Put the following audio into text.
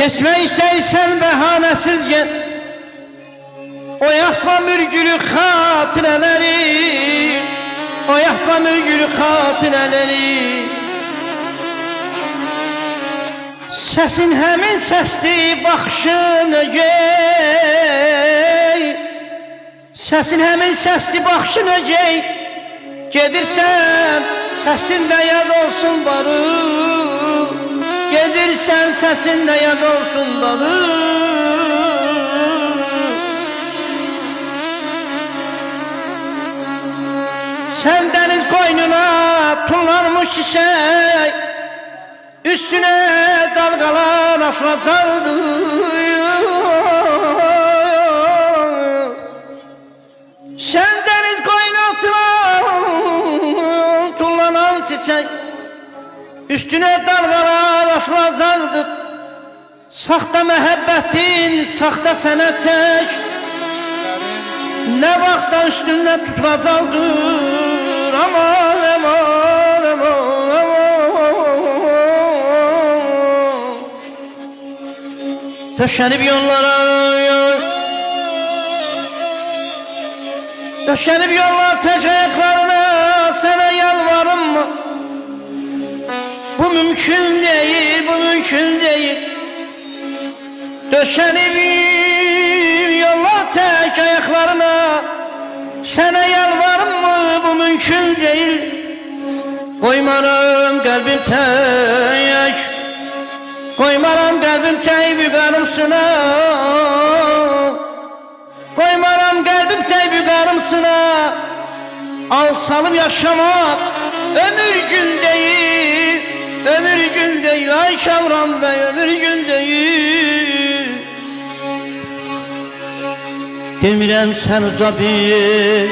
Geçme isteysen behanesizce o yakma mürgülü katileleri, o yakma mürgülü katileleri. Sesin hemin sesli, baxışın ögey. Sesin hemin sesli, baxışın ögey. Gedirsen sesinde yad olsun barı, gedirsen sesinde yad olsun barı. Sen deniz koynuna tullanmış çiçek, üstüne dalgalar aflatıldı. Sen deniz koynuna tullanan çiçek, üstüne dalgalar aflatıldı. Saxta məhəbbətin, saxta sənə tək, ne baksa üstünden tutulacaqdır. Aman aman aman aman. Döşenip yollara, döşenip yollar tək ayaklarına, sana yalvarım mı? Bu mümkün değil, bu mümkün değil. Döşenip yollar tek ayaklarına, sana yalvarım mı? Bu mümkün değil. Koymaram kalbim tek, koymaram kalbim tek bir karımsına, koymaram kalbim tek bir karımsına. Alsalım yaşamak ömür gün değil, ömür gün değil. Ay Kamran Bey, ömür gün değil. Demirəm sən uca bir